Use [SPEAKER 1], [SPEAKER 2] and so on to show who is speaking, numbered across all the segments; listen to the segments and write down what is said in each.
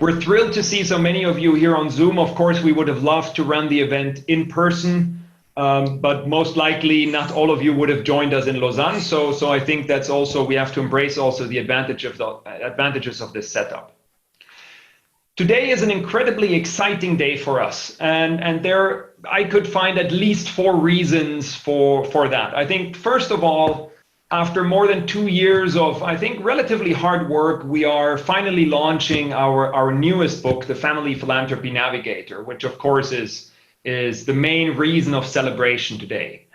[SPEAKER 1] We're thrilled to see so many of you here on Zoom. Of course, we would have loved to run the event in person, but most likely not all of you would have joined us in Lausanne. So I think that's also, we have to embrace also the advantages of this setup. Today is an incredibly exciting day for us, and there I could find at least 4 reasons for that. I think, first of all, after more than 2 years of, I think, relatively hard work, we are finally launching our newest book, The Family Philanthropy Navigator, which of course is the main reason of celebration today.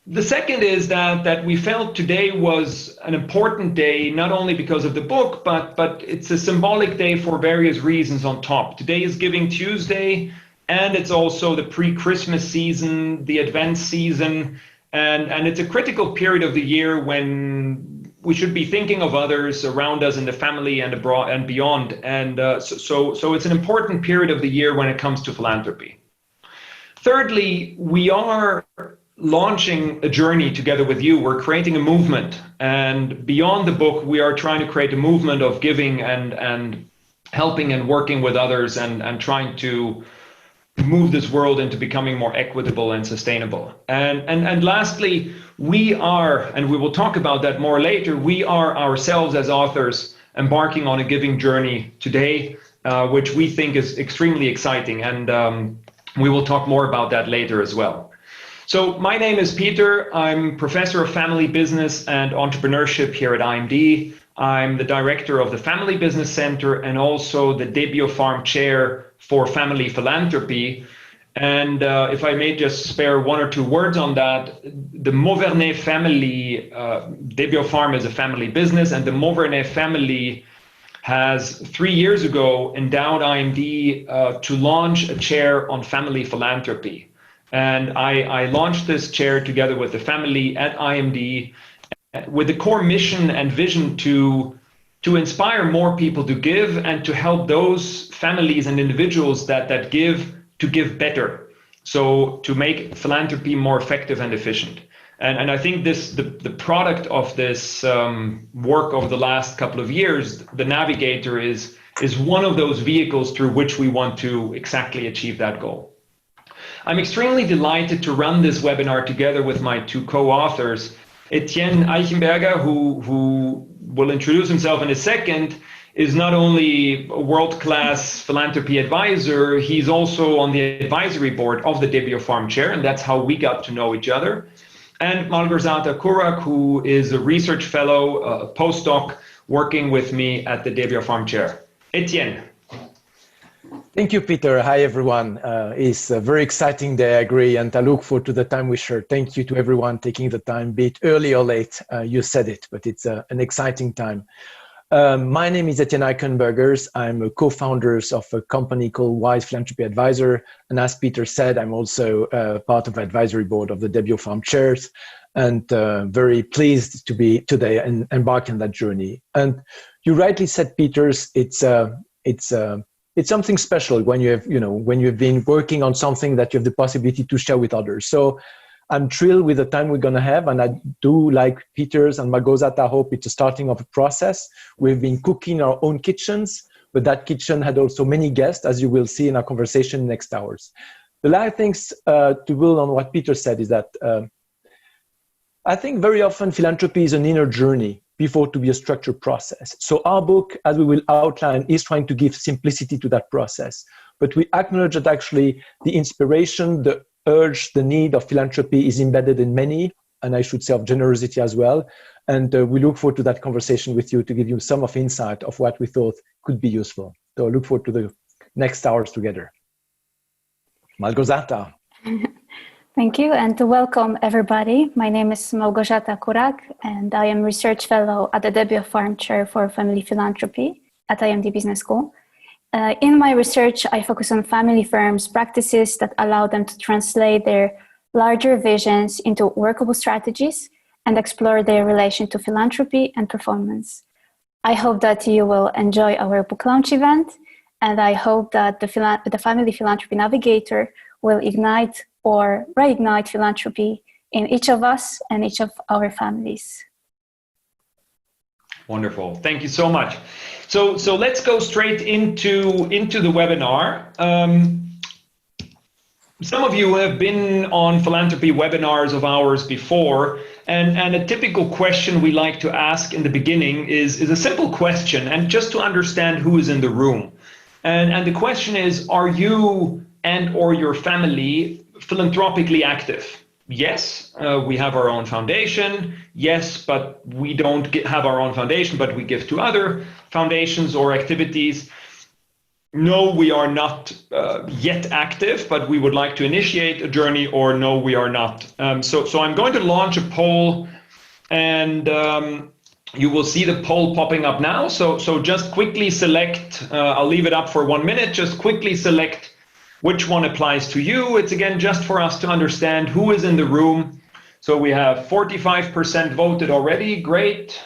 [SPEAKER 1] The second is that we felt today was an important day, not only because of the book, but it's a symbolic day for various reasons on top. Today is Giving Tuesday, and it's also the pre-Christmas season, the Advent season, and it's a critical period of the year when we should be thinking of others around us in the family and abroad and beyond. And so it's an important period of the year when it comes to philanthropy. Thirdly, we are launching a journey together with you. We're creating a movement, and beyond the book, we are trying to create a movement of giving and helping and working with others and trying to move this world into becoming more equitable and sustainable. And lastly, we are, and we will talk about that more later, we are ourselves as authors embarking on a giving journey today, which we think is extremely exciting, and we will talk more about that later as well. So my name is Peter. I'm Professor of Family Business and Entrepreneurship here at IMD. I'm the Director of the Family Business Center and also the Debiopharm Chair for Family Philanthropy. And if I may just spare 1 or 2 words on that, the Mauvernay family, Debiopharm is a family business, and the Mauvernay family has 3 years ago endowed IMD to launch a chair on family philanthropy. And I launched this chair together with the family at IMD with the core mission and vision to inspire more people to give and to help those families and individuals that give to give better. So to make philanthropy more effective and efficient. And I think the product of this work over the last couple of years, the Navigator is one of those vehicles through which we want to exactly achieve that goal. I'm extremely delighted to run this webinar together with my 2 co-authors. Etienne Eichenberger, who will introduce himself in a second, is not only a world-class philanthropy advisor, he's also on the advisory board of the Debiopharm Chair, and that's how we got to know each other. And Malgorzata Kurak, who is a research fellow, a postdoc, working with me at the Debiopharm Chair. Etienne.
[SPEAKER 2] Thank you, Peter. Hi, everyone. It's a very exciting day, I agree, and I look forward to the time we share. Thank you to everyone taking the time, be it early or late. You said it, but it's an exciting time. My name is Etienne Eichenberger. I'm a co-founder of a company called Wise Philanthropy Advisor. And as Peter said, I'm also part of the advisory board of the Debiopharm Chairs, and very pleased to be today and embark on that journey. And you rightly said, Peters, it's something special when you have, when you've been working on something that you have the possibility to share with others. So I'm thrilled with the time we're going to have, and I do, like Peter's and Malgorzata, hope it's the starting of a process. We've been cooking our own kitchens, but that kitchen had also many guests, as you will see in our conversation in the next hours. The last things to build on what Peter said is that I think very often philanthropy is an inner journey before to be a structured process. So our book, as we will outline, is trying to give simplicity to that process. But we acknowledge that actually the inspiration, the urge, the need of philanthropy is embedded in many, and I should say of generosity as well. And we look forward to that conversation with you to give you some of insight of what we thought could be useful. So I look forward to the next hours together. Malgorzata.
[SPEAKER 3] Thank you, and to welcome everybody. My name is Malgorzata Kurak, and I am Research Fellow at the Debiopharm Chair for Family Philanthropy at IMD Business School. In my research, I focus on family firms' practices that allow them to translate their larger visions into workable strategies and explore their relation to philanthropy and performance. I hope that you will enjoy our book launch event, and I hope that the Family Philanthropy Navigator will ignite or reignite philanthropy in each of us and each of our families.
[SPEAKER 1] Wonderful. Thank you so much. So let's go straight into the webinar. Some of you have been on philanthropy webinars of ours before, and a typical question we like to ask in the beginning is a simple question, and just to understand who is in the room. And the question is, are you and or your family philanthropically active? Yes, we have our own foundation. Yes, but we don't have our own foundation, but we give to other foundations or activities. No, we are not yet active, but we would like to initiate a journey, or no, we are not. So I'm going to launch a poll, and you will see the poll popping up now. So just quickly select, I'll leave it up for 1 minute, just quickly select which one applies to you. It's again just for us to understand who is in the room. So we have 45% voted already. Great.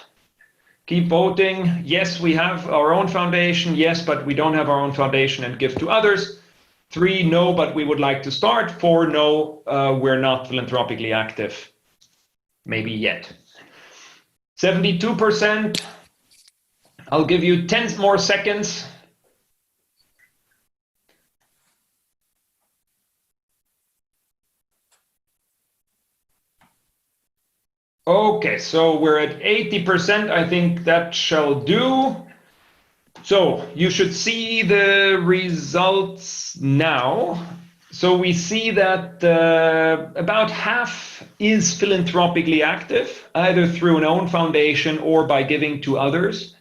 [SPEAKER 1] Keep voting. Yes, we have our own foundation. Yes, but we don't have our own foundation and give to others. 3, no, but we would like to start. 4, no, we're not philanthropically active. Maybe yet. 72%. I'll give you 10 more seconds. Okay, so we're at 80%. I think that shall do. So you should see the results now. So we see that about half is philanthropically active, either through an own foundation or by giving to others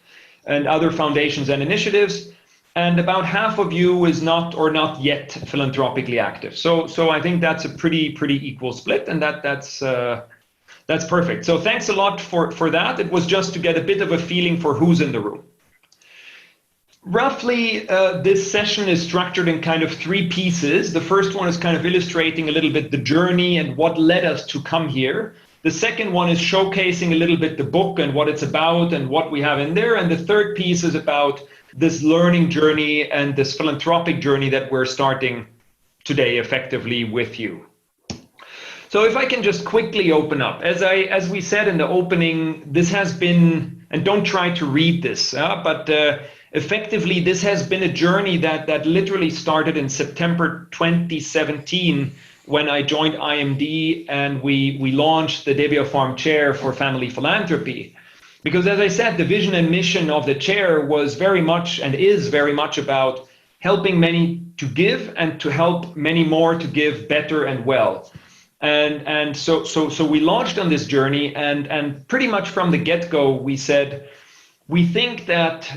[SPEAKER 1] and other foundations and initiatives. And about half of you is not or not yet philanthropically active. So I think that's a pretty equal split, and that's perfect. So thanks a lot for that. It was just to get a bit of a feeling for who's in the room. Roughly, this session is structured in kind of 3 pieces. The first one is kind of illustrating a little bit the journey and what led us to come here. The second one is showcasing a little bit the book and what it's about and what we have in there. And the third piece is about this learning journey and this philanthropic journey that we're starting today effectively with you. So if I can just quickly open up, as we said in the opening, this has been, and don't try to read this, but effectively this has been a journey that literally started in September 2017 when I joined IMD and we launched the Debbie Farm Chair for Family Philanthropy. Because as I said, the vision and mission of the chair was very much and is very much about helping many to give and to help many more to give better and well. And so we launched on this journey, and pretty much from the get-go we said we think that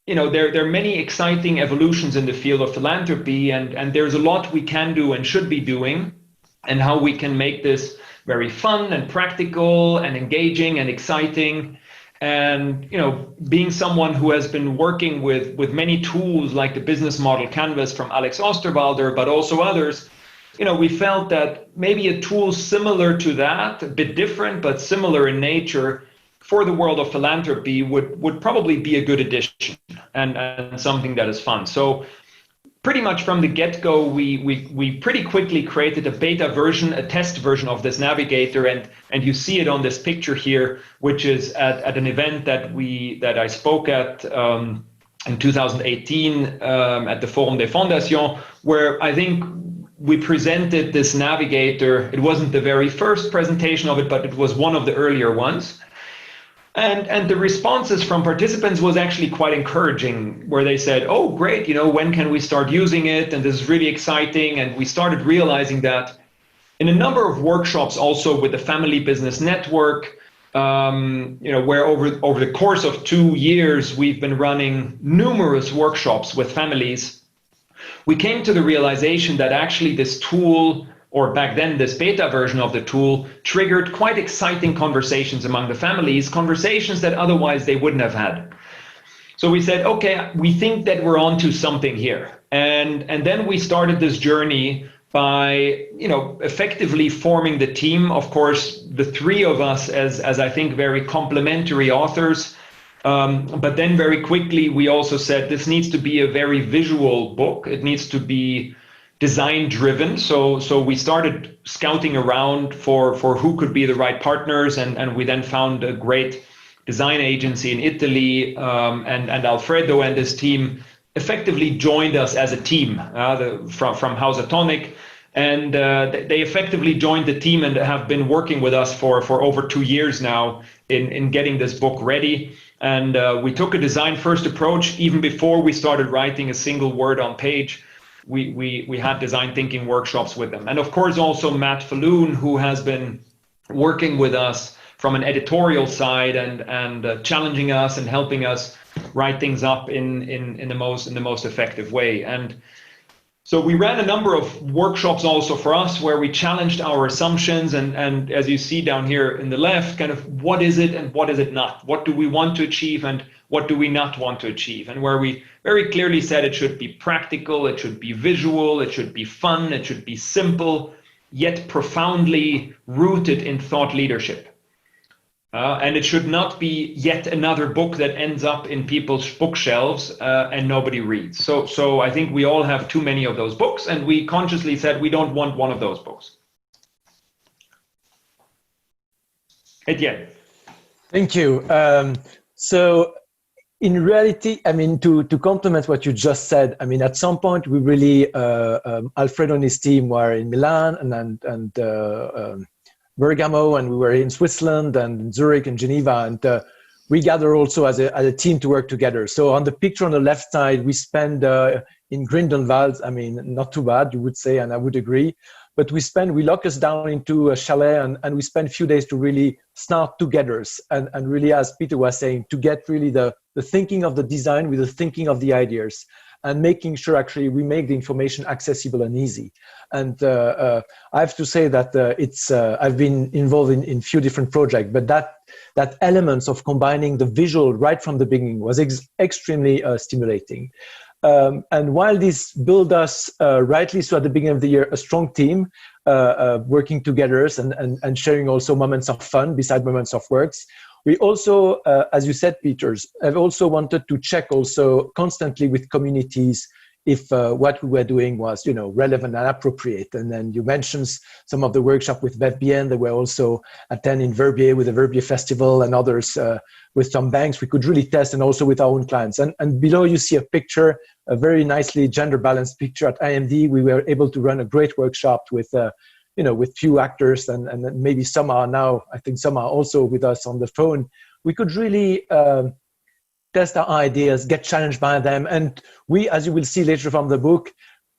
[SPEAKER 1] there are many exciting evolutions in the field of philanthropy, and there's a lot we can do and should be doing, and how we can make this very fun and practical and engaging and exciting. And being someone who has been working with many tools like the business model canvas from Alex Osterwalder, but also others, we felt that maybe a tool similar to that, a bit different but similar in nature, for the world of philanthropy would probably be a good addition and something that is fun. So pretty much from the get-go, we pretty quickly created a beta version, a test version of this Navigator, and you see it on this picture here, which is at an event that I spoke at in 2018 at the Forum des Fondations, where I think we presented this Navigator. It wasn't the very first presentation of it, but it was one of the earlier ones. And the responses from participants was actually quite encouraging, where they said, oh, great, when can we start using it? And this is really exciting. And we started realizing that in a number of workshops also with the Family Business Network, where over the course of 2 years, we've been running numerous workshops with families, we came to the realization that actually this tool, or back then this beta version of the tool, triggered quite exciting conversations among the families, conversations that otherwise they wouldn't have had. So we said, okay, we think that we're onto something here. And then we started this journey by effectively forming the team. Of course, the 3 of us as I think very complementary authors. But then very quickly, we also said this needs to be a very visual book. It needs to be design driven. So we started scouting around for who could be the right partners. And we then found a great design agency in Italy, and Alfredo and his team effectively joined us as a team from House Atomic. And they effectively joined the team and have been working with us for over 2 years now in getting this book ready. And we took a design first approach. Even before we started writing a single word on page, we had design thinking workshops with them. And of course, also Matt Falloon, who has been working with us from an editorial side and challenging us and helping us write things up in the most effective way. And so we ran a number of workshops also for us where we challenged our assumptions and as you see down here in the left, kind of what is it and what is it not? What do we want to achieve and what do we not want to achieve? And where we very clearly said it should be practical, it should be visual, it should be fun, it should be simple, yet profoundly rooted in thought leadership. And it should not be yet another book that ends up in people's bookshelves and nobody reads. So I think we all have too many of those books, and we consciously said we don't want one of those books. Etienne.
[SPEAKER 2] Thank you. So in reality, I mean, to complement what you just said, I mean, at some point we really, Alfredo and his team were in Milan and Bergamo, and we were in Switzerland and Zurich and Geneva, and we gather also as a team to work together. So on the picture on the left side, we spend in Grindelwald, I mean, not too bad, you would say, and I would agree, but we lock us down into a chalet and we spend a few days to really start together and really, as Peter was saying, to get really the thinking of the design with the thinking of the ideas, and making sure actually we make the information accessible and easy. And I have to say that I've been involved in few different projects, but that elements of combining the visual right from the beginning was extremely stimulating. And while this built us rightly so at the beginning of the year, a strong team working together and sharing also moments of fun beside moments of works, we also, as you said, Peters, have also wanted to check also constantly with communities if what we were doing was, relevant and appropriate. And then you mentioned some of the workshop with VFBN that were also attending Verbier with the Verbier Festival and others with some banks. We could really test, and also with our own clients. And below you see a picture, a very nicely gender balanced picture at IMD. We were able to run a great workshop with with few actors, and maybe some are now, I think some are also with us on the phone. We could really test our ideas, get challenged by them. And we, as you will see later from the book,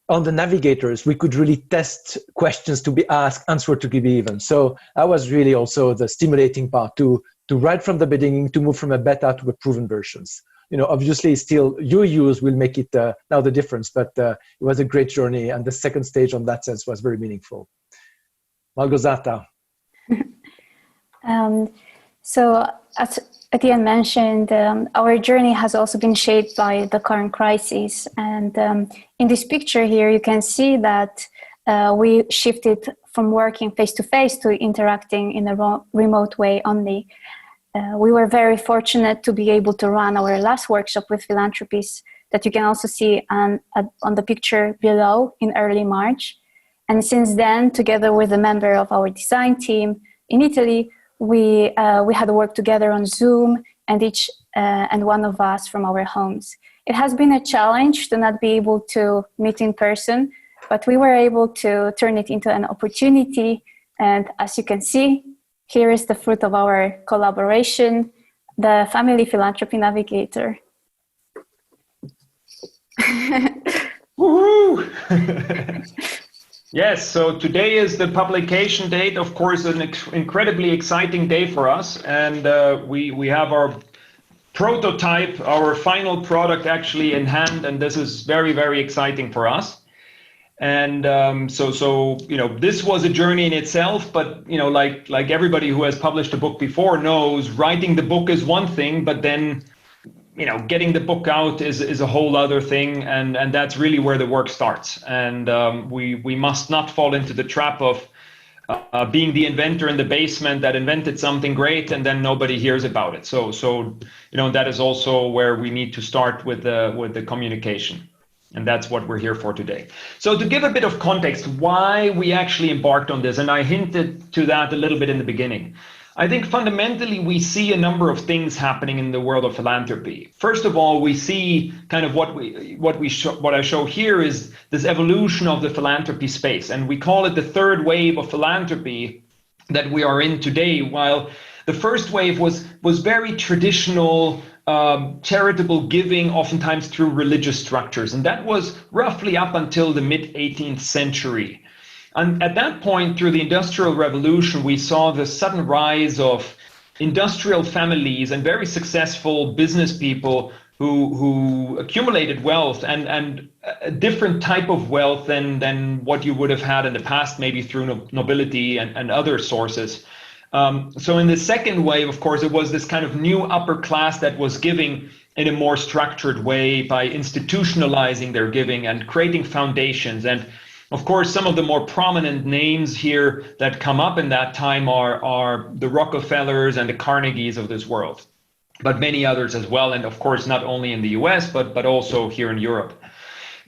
[SPEAKER 2] on the navigators, we could really test questions to be asked, answer to be given. So that was really also the stimulating part to right from the beginning, to move from a beta to a proven versions. Obviously still your use will make it now the difference, but it was a great journey. And the second stage on that sense was very meaningful. Malgorzata.
[SPEAKER 3] So as Etienne mentioned, our journey has also been shaped by the current crisis. And in this picture here, you can see that we shifted from working face-to-face to interacting in a remote way only. We were very fortunate to be able to run our last workshop with philanthropies that you can also see on the picture below in early March. And since then, together with a member of our design team in Italy, we had worked together on Zoom, and each and one of us from our homes. It has been a challenge to not be able to meet in person, but we were able to turn it into an opportunity. And as you can see, here is the fruit of our collaboration, the Family Philanthropy Navigator.
[SPEAKER 1] Woohoo! Yes, so today is the publication date, of course, an incredibly exciting day for us. And we have our prototype, our final product actually in hand, and this is very, very exciting for us. And so this was a journey in itself, but like everybody who has published a book before knows, writing the book is one thing, but then getting the book out is a whole other thing, and that's really where the work starts. And we must not fall into the trap of being the inventor in the basement that invented something great and then nobody hears about it. So that is also where we need to start with the communication. And that's what we're here for today. So to give a bit of context, why we actually embarked on this, and I hinted to that a little bit in the beginning. I think fundamentally we see a number of things happening in the world of philanthropy. First of all, we see kind of what I show here is this evolution of the philanthropy space, and we call it the third wave of philanthropy that we are in today. While the first wave was very traditional, charitable giving, oftentimes through religious structures, and that was roughly up until the mid 18th century. And at that point, through the Industrial Revolution, we saw the sudden rise of industrial families and very successful business people who accumulated wealth and a different type of wealth than what you would have had in the past, maybe through nobility and other sources. So in the second wave, of course, it was this kind of new upper class that was giving in a more structured way by institutionalizing their giving and creating foundations. And of course, some of the more prominent names here that come up in that time are the Rockefellers and the Carnegies of this world, but many others as well. And of course, not only in the US, but also here in Europe.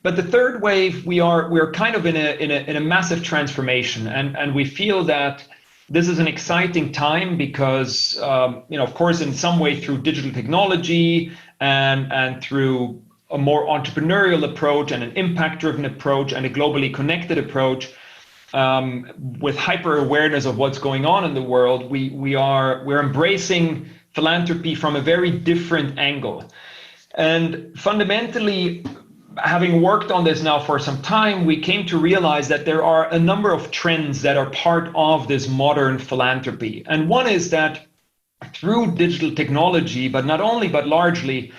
[SPEAKER 1] But the third wave, we're kind of in a massive transformation, and we feel that this is an exciting time because, of course, in some way through digital technology and through a more entrepreneurial approach and an impact-driven approach and a globally connected approach, with hyper awareness of what's going on in the world, we're embracing philanthropy from a very different angle. And fundamentally, having worked on this now for some time, we came to realize that there are a number of trends that are part of this modern philanthropy. And one is that through digital technology, but not only, but largely,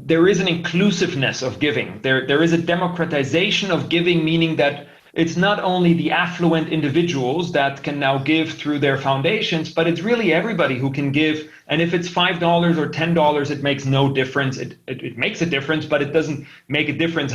[SPEAKER 1] there is an inclusiveness of giving. There is a democratization of giving, meaning that it's not only the affluent individuals that can now give through their foundations, but it's really everybody who can give. And if it's $5 or $10, it makes no difference. It makes a difference, but it doesn't make a difference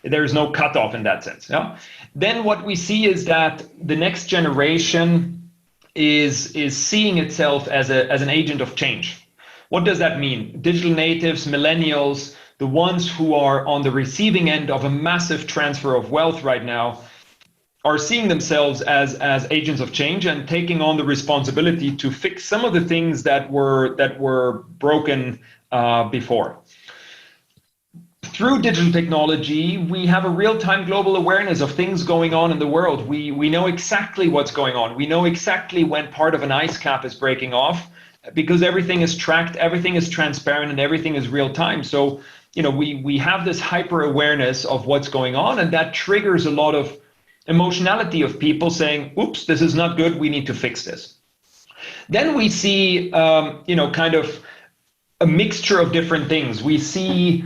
[SPEAKER 1] there's no cutoff in that sense. Yeah. Then what we see is that the next generation is seeing itself as an agent of change. What does that mean? Digital natives, millennials, the ones who are on the receiving end of a massive transfer of wealth right now, are seeing themselves as agents of change and taking on the responsibility to fix some of the things that were broken before. Through digital technology, we have a real-time global awareness of things going on in the world. We know exactly what's going on. We know exactly when part of an ice cap is breaking off, because everything is tracked, everything is transparent, and everything is real time. So, we have this hyper awareness of what's going on, and that triggers a lot of emotionality of people saying, oops, this is not good, we need to fix this. Then we see, kind of a mixture of different things. We see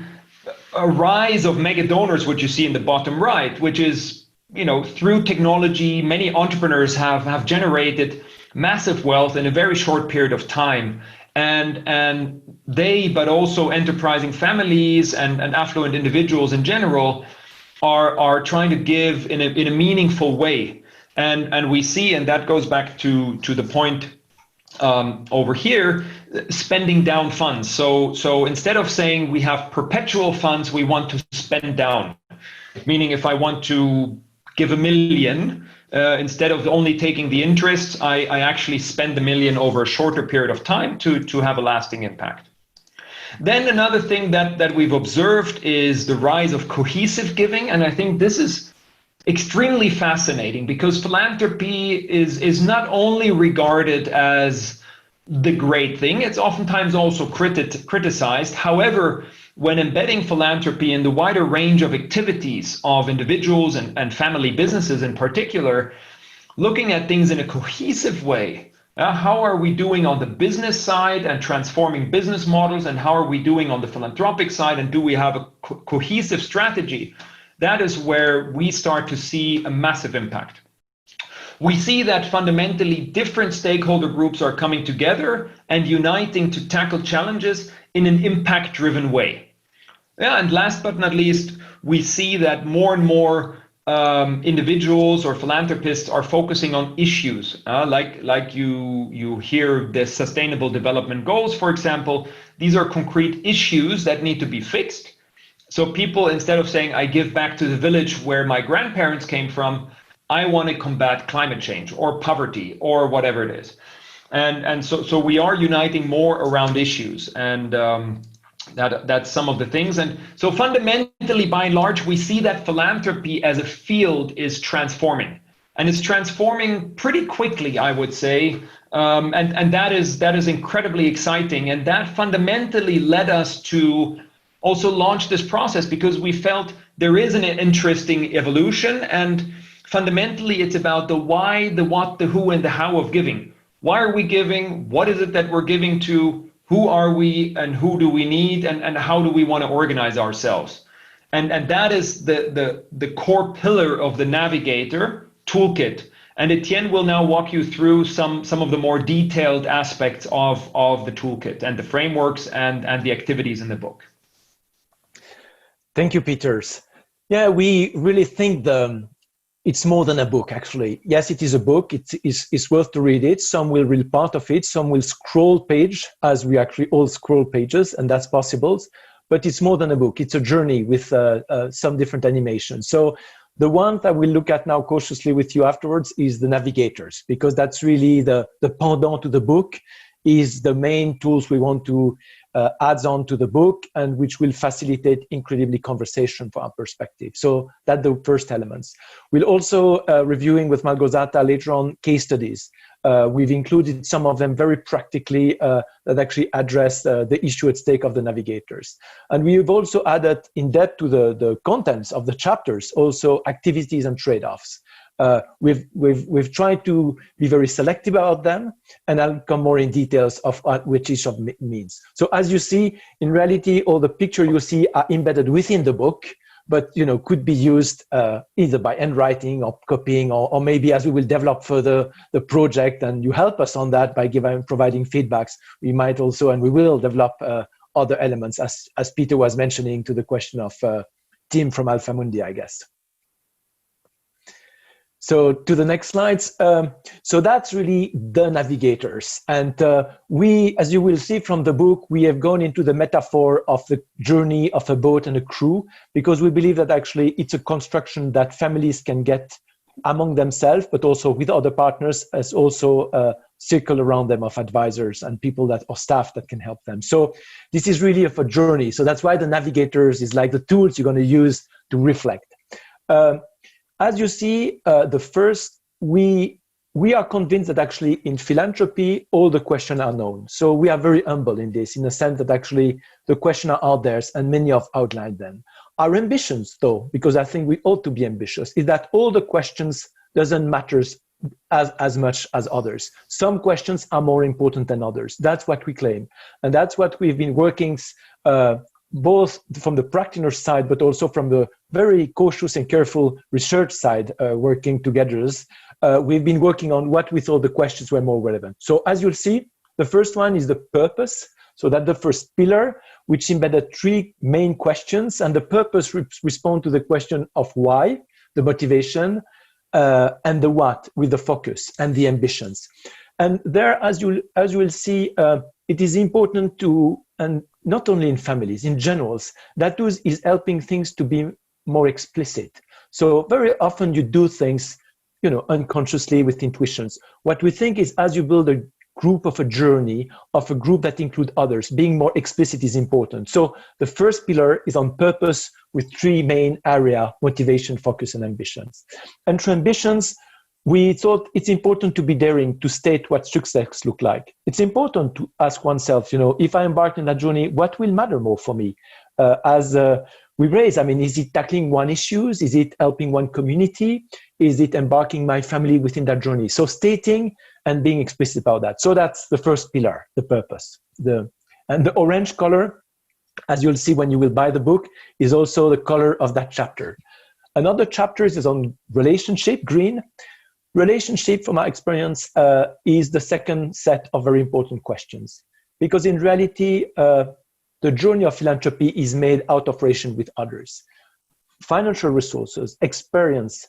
[SPEAKER 1] a rise of mega donors, which you see in the bottom right, which is, through technology, many entrepreneurs have generated massive wealth in a very short period of time, and they, but also enterprising families and affluent individuals in general, are trying to give in a meaningful way, and we see, and that goes back to the point over here, spending down funds. So instead of saying we have perpetual funds, we want to spend down, meaning if I want to give $1 million. Instead of only taking the interest, I actually spend $1 million over a shorter period of time to have a lasting impact. Then another thing that we've observed is the rise of cohesive giving. And I think this is extremely fascinating because philanthropy is not only regarded as the great thing, it's oftentimes also criticized. However, when embedding philanthropy in the wider range of activities of individuals and family businesses in particular, looking at things in a cohesive way, how are we doing on the business side and transforming business models, and how are we doing on the philanthropic side, and do we have a cohesive strategy? That is where we start to see a massive impact. We see that fundamentally different stakeholder groups are coming together and uniting to tackle challenges in an impact-driven way. Yeah, and last but not least, we see that more and more individuals or philanthropists are focusing on issues, like you hear the Sustainable Development Goals, for example. These are concrete issues that need to be fixed. So people, instead of saying, I give back to the village where my grandparents came from, I want to combat climate change or poverty or whatever it is. And so we are uniting more around issues, and that's some of the things. And so fundamentally, by and large, we see that philanthropy as a field is transforming, and it's transforming pretty quickly, I would say. And that is incredibly exciting. And that fundamentally led us to also launch this process, because we felt there is an interesting evolution. And fundamentally, it's about the why, the what, the who, and the how of giving. Why are we giving? What is it that we're giving to? Who are we, and who do we need, and how do we want to organize ourselves? And that is the core pillar of the Navigator toolkit. And Etienne will now walk you through some of the more detailed aspects of the toolkit and the frameworks and the activities in the book.
[SPEAKER 2] Thank you, Peters. Yeah, we really think it's more than a book, actually. Yes, it is a book. It's worth to read it. Some will read part of it. Some will scroll page, as we actually all scroll pages, and that's possible. But it's more than a book. It's a journey with some different animations. So the one that we'll look at now cautiously with you afterwards is the Navigators, because that's really the pendant to the book, is the main tools we want to add on to the book, and which will facilitate incredibly conversation from our perspective. So that's the first elements. We'll also reviewing with Małgorzata later on case studies. We've included some of them very practically that actually address the issue at stake of the Navigators. And we've also added in depth to the contents of the chapters, also activities and trade-offs. We've tried to be very selective about them, and I'll come more in details of which each of means. So as you see, in reality, all the picture you see are embedded within the book, but could be used either by handwriting or copying, or maybe as we will develop further the project, and you help us on that by providing feedbacks, we might also, and we will develop other elements, as Peter was mentioning, to the question of Tim from Alpha Mundi, I guess. So to the next slides. So that's really the Navigators. And we, as you will see from the book, we have gone into the metaphor of the journey of a boat and a crew, because we believe that actually it's a construction that families can get among themselves, but also with other partners, as also a circle around them of advisors and people that or staff that can help them. So this is really of a journey. So that's why the Navigators is like the tools you're going to use to reflect. As you see, we are convinced that actually in philanthropy, all the questions are known. So we are very humble in this, in the sense that actually the questions are out there, and many have outlined them. Our ambitions, though, because I think we ought to be ambitious, is that all the questions doesn't matter as much as others. Some questions are more important than others. That's what we claim. And that's what we've been working both from the practitioner side, but also from the very cautious and careful research side, working together. We've been working on what we thought the questions were more relevant. So as you'll see, the first one is the purpose. So that's the first pillar, which embedded three main questions. And the purpose responds to the question of why, the motivation, and the what, with the focus and the ambitions. And there, as you will see, it is important to, and not only in families, in general, that is helping things to be more explicit. So very often you do things, unconsciously with intuitions. What we think is, as you build a group of a journey, of a group that include others, being more explicit is important. So the first pillar is on purpose, with three main areas: motivation, focus, and ambitions. And for ambitions, we thought it's important to be daring to state what success look like. It's important to ask oneself, if I embark on that journey, what will matter more for me? We raise, is it tackling one issue? Is it helping one community? Is it embarking my family within that journey? So stating and being explicit about that. So that's the first pillar, the purpose. And the orange color, as you'll see when you will buy the book, is also the color of that chapter. Another chapter is on relationship, green. Relationship, from our experience, is the second set of very important questions, because in reality, the journey of philanthropy is made out of relation with others. Financial resources, experience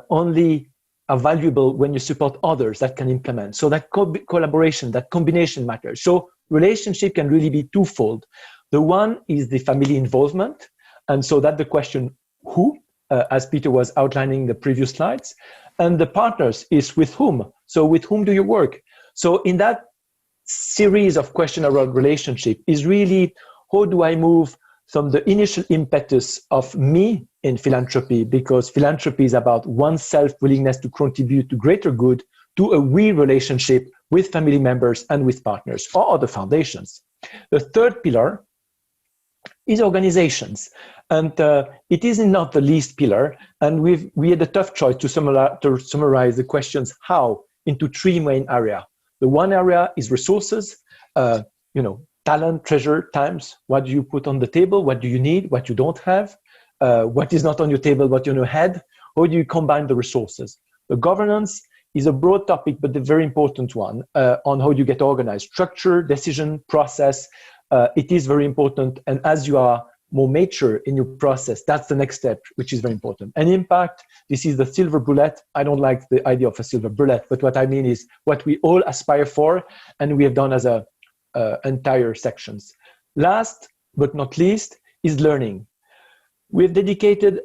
[SPEAKER 2] only are valuable when you support others that can implement. So that collaboration, that combination matters. So relationship can really be twofold. The one is the family involvement. And so that's the question, who? as Peter was outlining the previous slides. And the partners is with whom? So with whom do you work? So in that series of questions around relationship is really, how do I move from the initial impetus of me in philanthropy, because philanthropy is about oneself willingness to contribute to greater good, to a we relationship with family members and with partners or other foundations. The third pillar is organizations. And it is not the least pillar. And we had a tough choice to summarize the questions how into three main areas. The one area is resources, talent, treasure, times. What do you put on the table? What do you need? What you don't have? What is not on your table, but on your head? How do you combine the resources? The governance is a broad topic, but a very important one on how you get organized. Structure, decision, process. It is very important. And as you are more mature in your process, that's the next step, which is very important. And impact, this is the silver bullet. I don't like the idea of a silver bullet, but what I mean is what we all aspire for, and we have done as entire sections. Last but not least is learning. We've dedicated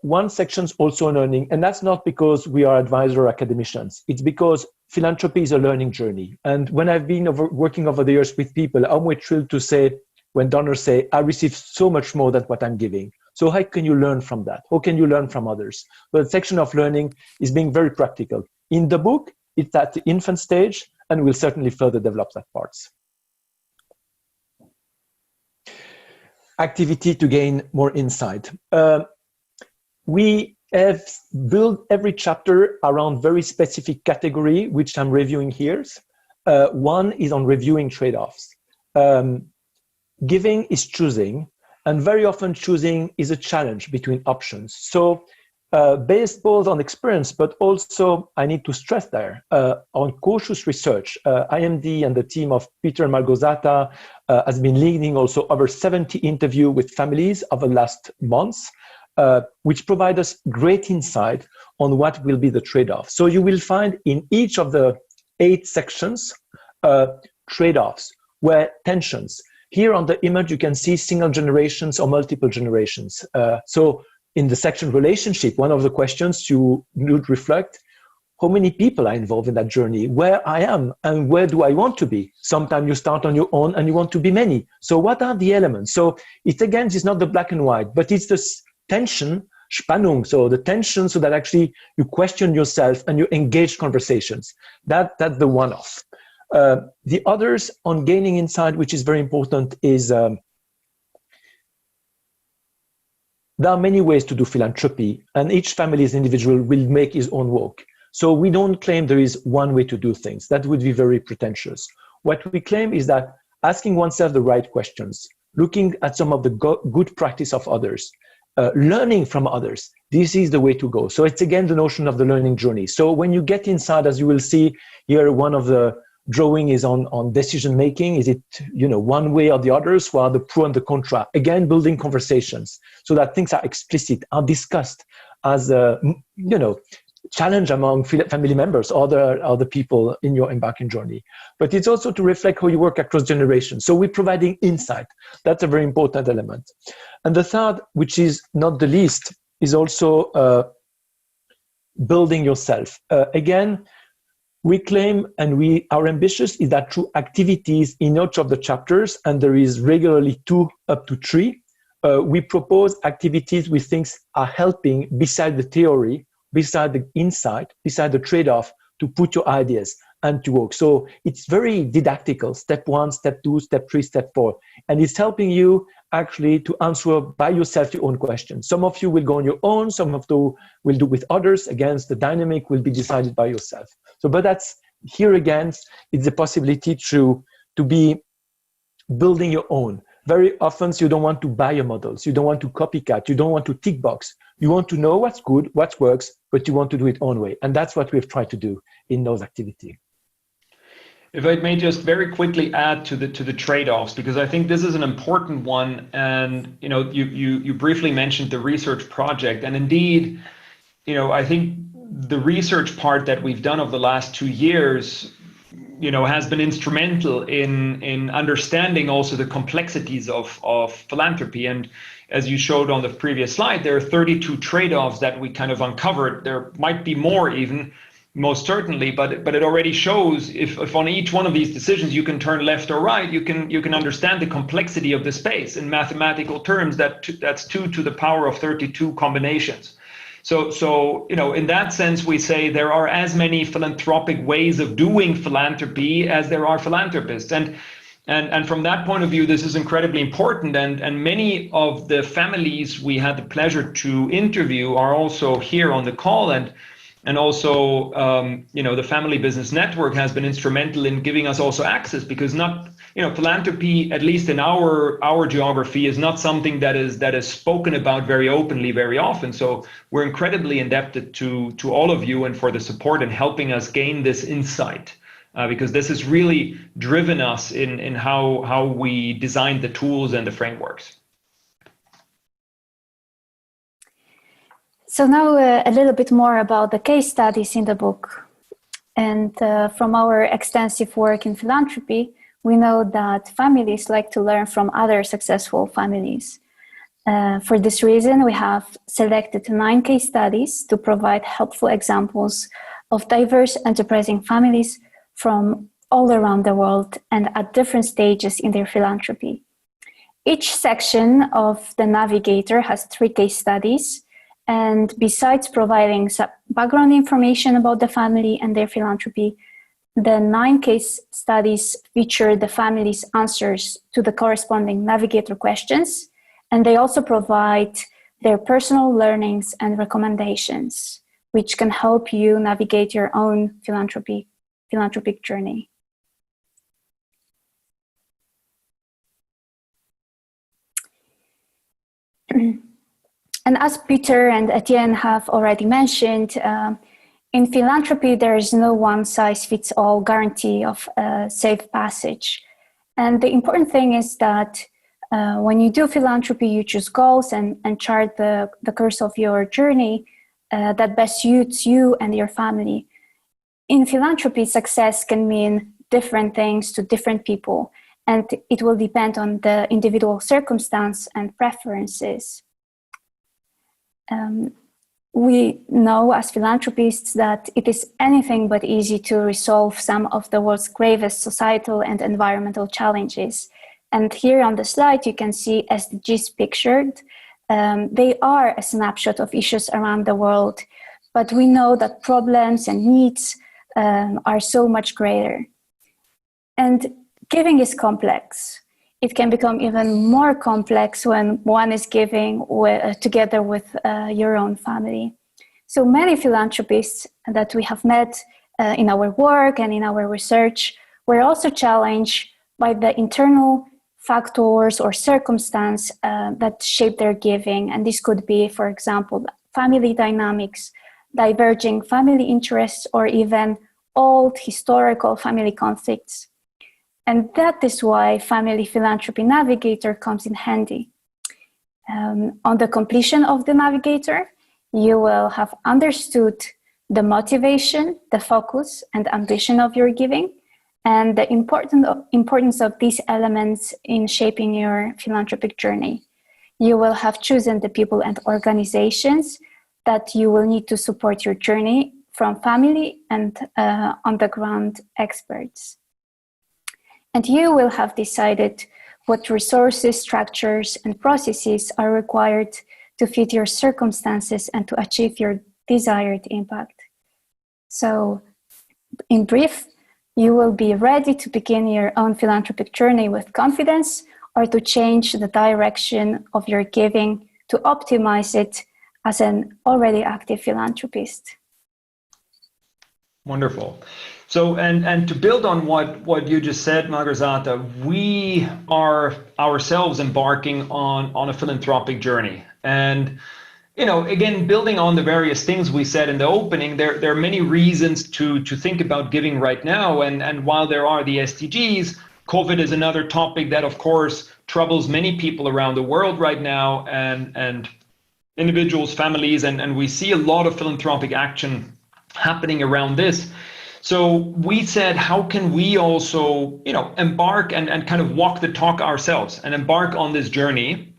[SPEAKER 2] one section also on learning, and that's not because we are advisor or academicians. It's because philanthropy is a learning journey. And when I've been working over the years with people, I'm always thrilled to say, when donors say, I receive so much more than what I'm giving. So how can you learn from that? How can you learn from others? But the section of learning is being very practical. In the book, it's at the infant stage, and we'll certainly further develop that parts. Activity to gain more insight. We have built every chapter around very specific category, which I'm reviewing here. One is on reviewing trade-offs. Giving is choosing, and very often choosing is a challenge between options. So based both on experience, but also I need to stress there on cautious research. IMD and the team of Peter Malgorzata has been leading also over 70 interviews with families over the last months, which provide us great insight on what will be the trade-off. So you will find in each of the 8 sections trade-offs, where tensions. Here on the image, you can see single generations or multiple generations. So in the section relationship, one of the questions you would reflect, how many people are involved in that journey, where I am and where do I want to be? Sometimes you start on your own and you want to be many. So what are the elements? So it again is not the black and white, but it's this tension, Spannung, so the tension so that actually you question yourself and you engage conversations. That's the one-off. The others on gaining insight, which is very important, is there are many ways to do philanthropy, and each family's individual will make his own walk. So we don't claim there is one way to do things. That would be very pretentious. What we claim is that asking oneself the right questions, looking at some of the good practice of others, learning from others, this is the way to go. So it's again the notion of the learning journey. So when you get inside, as you will see here, one of the drawing is on decision making. Is it one way or the others? What are the pro and the contra? Again, building conversations so that things are explicit, are discussed as challenge among family members or the people in your embarking journey. But it's also to reflect how you work across generations. So we're providing insight. That's a very important element. And the third, which is not the least, is also building yourself. Again, we claim and we are ambitious is that through activities in each of the chapters, and there is regularly 2 up to 3, we propose activities we think are helping beside the theory, beside the insight, beside the trade-off, to put your ideas and to work. So it's very didactical, step 1, step 2, step 3, step 4. And it's helping you actually to answer by yourself your own questions. Some of you will go on your own, some of you will do with others. Again, the dynamic will be decided by yourself. So, but that's here again, it's the possibility to be building your own. Very often you don't want to buy your models, you don't want to copycat, you don't want to tick box. You want to know what's good, what works, but you want to do it own way. And that's what we've tried to do in those activities.
[SPEAKER 1] If I may just very quickly add to the trade-offs, because I think this is an important one. And you briefly mentioned the research project, and indeed, I think the research part that we've done over the last 2 years, has been instrumental in understanding also the complexities of philanthropy. And as you showed on the previous slide, there are 32 trade-offs that we kind of uncovered. There might be more even, most certainly, but it already shows if on each one of these decisions you can turn left or right, you can understand the complexity of the space. In mathematical terms, that's 2 to the power of 32 combinations. So in that sense, we say there are as many philanthropic ways of doing philanthropy as there are philanthropists. And from that point of view, this is incredibly important. And many of the families we had the pleasure to interview are also here on the call. And also, the Family Business Network has been instrumental in giving us also access, because philanthropy, at least in our geography, is not something that is spoken about very openly very often. So we're incredibly indebted to all of you and for the support and helping us gain this insight, because this has really driven us in how we designed the tools and the frameworks.
[SPEAKER 3] So now a little bit more about the case studies in the book. And from our extensive work in philanthropy, we know that families like to learn from other successful families. For this reason, we have selected 9 case studies to provide helpful examples of diverse enterprising families from all around the world and at different stages in their philanthropy. Each section of the Navigator has 3 case studies. And besides providing some background information about the family and their philanthropy, the 9 case studies feature the family's answers to the corresponding Navigator questions, and they also provide their personal learnings and recommendations, which can help you navigate your own philanthropic journey. And as Peter and Etienne have already mentioned, in philanthropy, there is no one-size-fits-all guarantee of safe passage. And the important thing is that when you do philanthropy, you choose goals and chart the course of your journey that best suits you and your family. In philanthropy, success can mean different things to different people, and it will depend on the individual circumstance and preferences. We know as philanthropists that it is anything but easy to resolve some of the world's gravest societal and environmental challenges. And here on the slide, you can see SDGs pictured. They are a snapshot of issues around the world, but we know that problems and needs are so much greater. And giving is complex. It can become even more complex when one is giving together with your own family. So many philanthropists that we have met in our work and in our research were also challenged by the internal factors or circumstance that shape their giving. And this could be, for example, family dynamics, diverging family interests, or even old historical family conflicts. And that is why Family Philanthropy Navigator comes in handy. On the completion of the Navigator, you will have understood the motivation, the focus, and ambition of your giving, and the importance of these elements in shaping your philanthropic journey. You will have chosen the people and organizations that you will need to support your journey from family and on-the-ground experts. And you will have decided what resources, structures, and processes are required to fit your circumstances and to achieve your desired impact. So, in brief, you will be ready to begin your own philanthropic journey with confidence, or to change the direction of your giving to optimize it as an already active philanthropist.
[SPEAKER 1] Wonderful. So, and to build on what you just said, Margrzata, we are ourselves embarking on a philanthropic journey. And, again, building on the various things we said in the opening, there are many reasons to think about giving right now. And while there are the SDGs, COVID is another topic that, of course, troubles many people around the world right now, and individuals, families, and we see a lot of philanthropic action happening around this. So we said, how can we also, embark and kind of walk the talk ourselves and embark on this journey?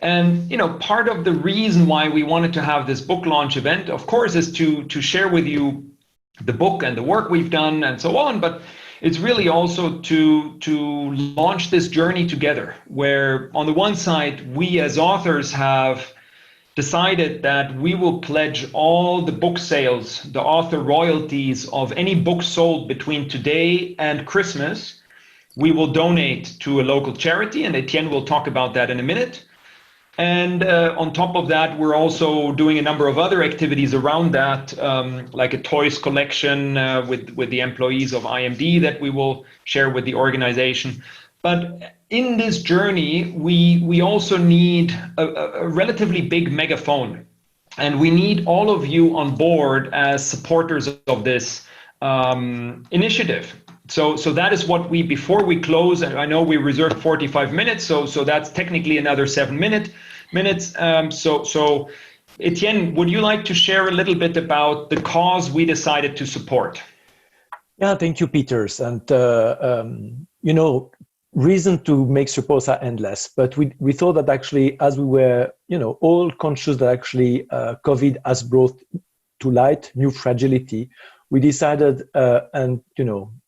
[SPEAKER 1] And part of the reason why we wanted to have this book launch event, of course, is to share with you the book and the work we've done and so on. But it's really also to launch this journey together, where on the one side, we as authors have decided that we will pledge all the book sales, the author royalties of any book sold between today and Christmas. We will donate to a local charity, and Etienne will talk about that in a minute. And on top of that, we're also doing a number of other activities around that, like a toys collection with the employees of IMD that we will share with the organization. But in this journey, we also need a relatively big megaphone, and we need all of you on board as supporters of this initiative. So that is what before we close, and I know we reserved 45 minutes, so that's technically another 7 minutes. So Etienne, would you like to share a little bit about the cause we decided to support?
[SPEAKER 2] Yeah, thank you, Peters. And, reason to make support are endless, but we thought that actually, as we were, all conscious that actually COVID has brought to light new fragility, we decided,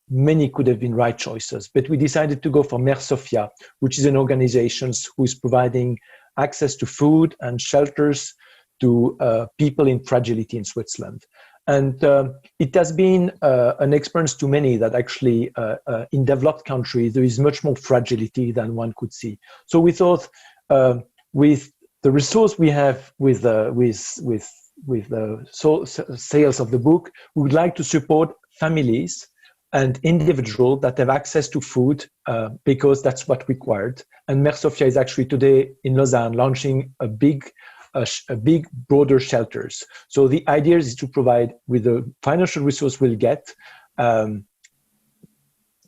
[SPEAKER 2] many could have been right choices, but we decided to go for Mère Sophia, which is an organization who is providing access to food and shelters to people in fragility in Switzerland. And it has been an experience to many that actually in developed countries, there is much more fragility than one could see. So we thought with the resource we have with the sales of the book, we would like to support families and individuals that have access to food because that's what required. And Mère Sophia is actually today in Lausanne launching a big, broader shelters. So the idea is to provide, with the financial resource we'll get,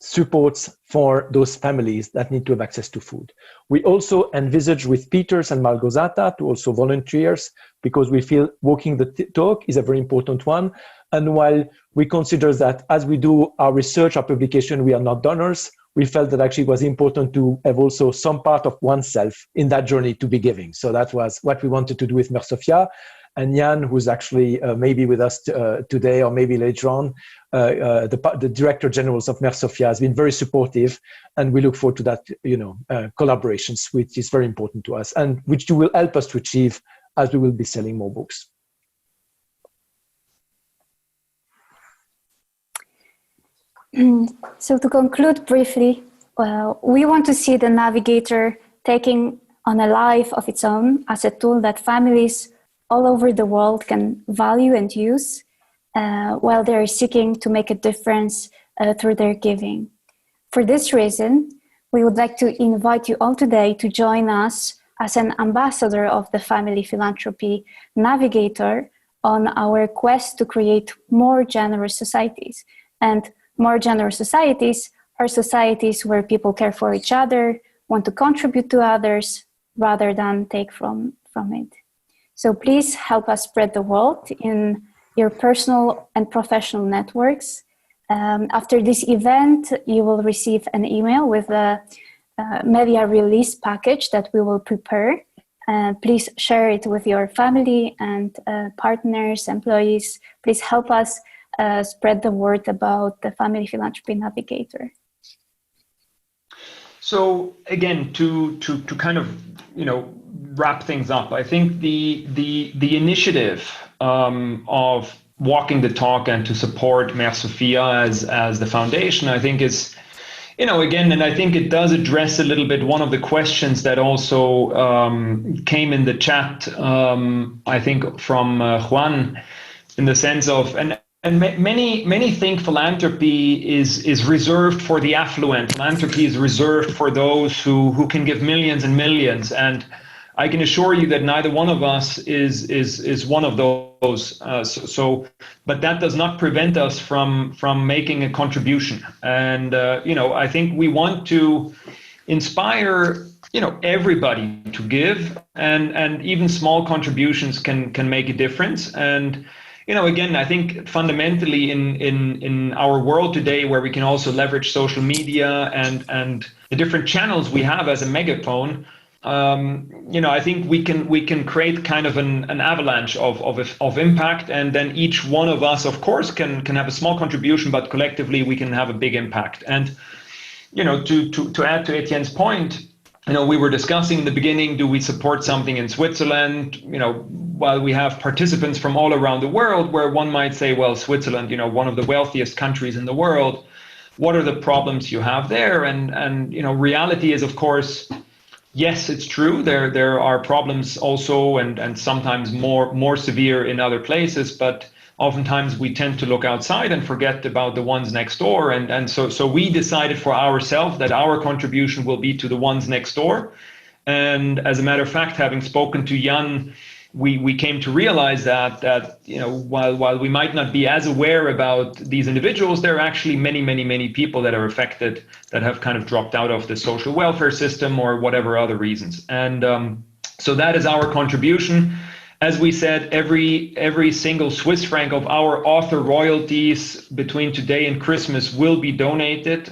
[SPEAKER 2] supports for those families that need to have access to food. We also envisage with Peters and Malgorzata to also volunteers, because we feel walking the talk is a very important one. And while we consider that as we do our research, our publication, we are not donors, we felt that actually it was important to have also some part of oneself in that journey to be giving. So that was what we wanted to do with Mère Sophia. And Jan, who's actually maybe with us today or maybe later on, the Director General of Mère Sophia has been very supportive, and we look forward to that, collaborations, which is very important to us and which you will help us to achieve as we will be selling more books.
[SPEAKER 3] So to conclude briefly, we want to see the Navigator taking on a life of its own as a tool that families all over the world can value and use while they're seeking to make a difference through their giving. For this reason, we would like to invite you all today to join us as an ambassador of the Family Philanthropy Navigator on our quest to create more generous societies. And more generous societies are societies where people care for each other, want to contribute to others rather than take from it. So please help us spread the word in your personal and professional networks. After this event, you will receive an email with a media release package that we will prepare. Please share it with your family and partners, employees. Please help us spread the word about the Family Philanthropy Navigator.
[SPEAKER 1] So again, to kind of wrap things up, I think the initiative of walking the talk and to support Mère Sophia as the foundation, I think is, again, and I think it does address a little bit one of the questions that also came in the chat, I think from Juan, in the sense of, and many think philanthropy is reserved for the affluent. Philanthropy is reserved for those who can give millions and millions. And I can assure you that neither one of us is one of those. But that does not prevent us from making a contribution. And I think we want to inspire everybody to give, and even small contributions can make a difference. And again, I think fundamentally in our world today, where we can also leverage social media and the different channels we have as a megaphone, I think we can create kind of an avalanche of impact, and then each one of us, of course, can have a small contribution, but collectively we can have a big impact. And to add to Etienne's point, we were discussing in the beginning, do we support something in Switzerland? While we have participants from all around the world, where one might say, well, Switzerland, one of the wealthiest countries in the world, what are the problems you have there? And reality is, of course, yes, it's true. There are problems also, and sometimes more severe in other places, but oftentimes we tend to look outside and forget about the ones next door. And so we decided for ourselves that our contribution will be to the ones next door. And as a matter of fact, having spoken to Jan, we came to realize that while we might not be as aware about these individuals, there are actually many people that are affected, that have kind of dropped out of the social welfare system or whatever other reasons. And so that is our contribution. As we said, every single Swiss franc of our author royalties between today and Christmas will be donated.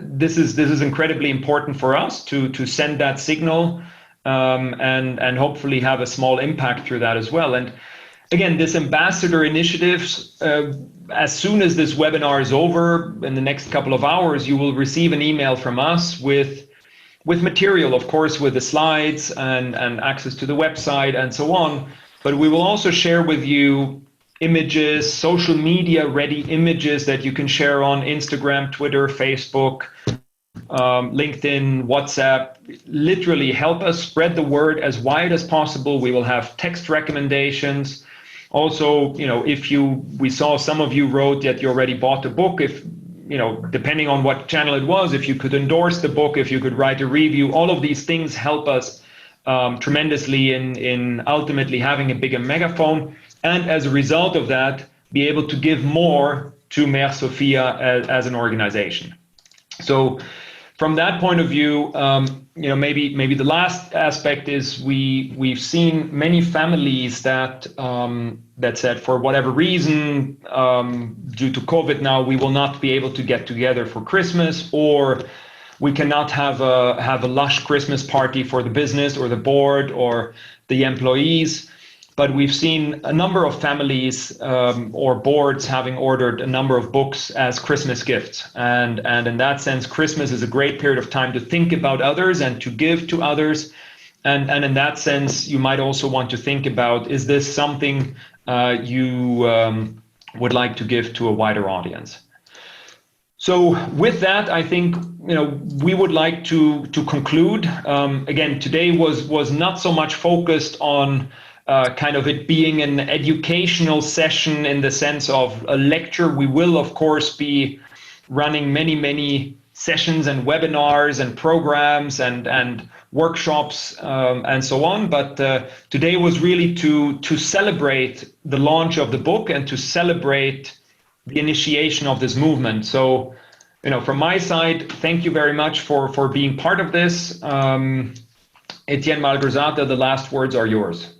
[SPEAKER 1] This is incredibly important for us to send that signal, and hopefully have a small impact through that as well. And again, this ambassador initiatives, as soon as this webinar is over, in the next couple of hours, you will receive an email from us with material, of course, with the slides and access to the website and so on. But we will also share with you images, social media ready images that you can share on Instagram, Twitter, Facebook, LinkedIn, WhatsApp. Literally help us spread the word as wide as possible. We will have text recommendations. Also, we saw some of you wrote that you already bought the book. Depending on what channel it was, if you could endorse the book, if you could write a review, all of these things help us tremendously in ultimately having a bigger megaphone. And as a result of that, be able to give more to Mère Sophia as an organization. So from that point of view, maybe the last aspect is we've seen many families that said, for whatever reason, due to COVID now, we will not be able to get together for Christmas, or we cannot have a lush Christmas party for the business or the board or the employees. But we've seen a number of families or boards having ordered a number of books as Christmas gifts. And in that sense, Christmas is a great period of time to think about others and to give to others. And in that sense, you might also want to think about, is this something you would like to give to a wider audience? So with that, I think we would like to conclude. Again, today was not so much focused on kind of it being an educational session in the sense of a lecture. We will, of course, be running many sessions and webinars and programs and workshops and so on. But today was really to celebrate the launch of the book and to celebrate the initiation of this movement. So, from my side, thank you very much for being part of this. Etienne Malgorzata, the last words are yours.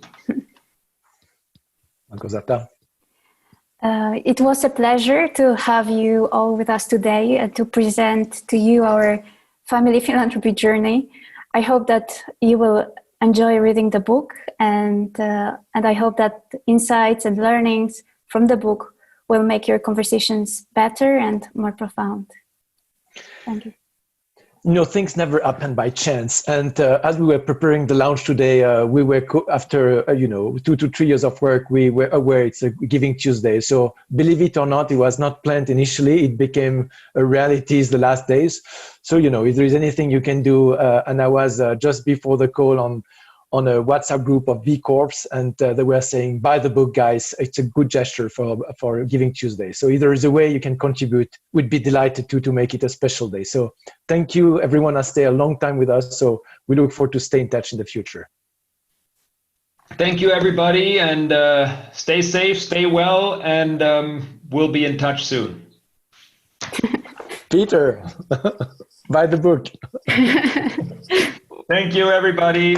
[SPEAKER 3] It was a pleasure to have you all with us today and to present to you our family philanthropy journey. I hope that you will enjoy reading the book, and I hope that insights and learnings from the book will make your conversations better and more profound. Thank you.
[SPEAKER 2] Things never happen by chance. And as we were preparing the launch today, we were after 2 to 3 years of work, we were aware it's a Giving Tuesday. So believe it or not, it was not planned initially. It became a reality the last days. So if there is anything you can do, and I was just before the call on a WhatsApp group of B Corps, and they were saying, buy the book, guys. It's a good gesture for Giving Tuesday. So if there is a way you can contribute, we'd be delighted to make it a special day. So thank you. Everyone has stayed a long time with us. So we look forward to stay in touch in the future.
[SPEAKER 1] Thank you, everybody. And stay safe, stay well, and we'll be in touch soon.
[SPEAKER 2] Peter, buy the book.
[SPEAKER 1] Thank you, everybody.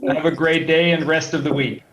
[SPEAKER 1] Have a great day and rest of the week.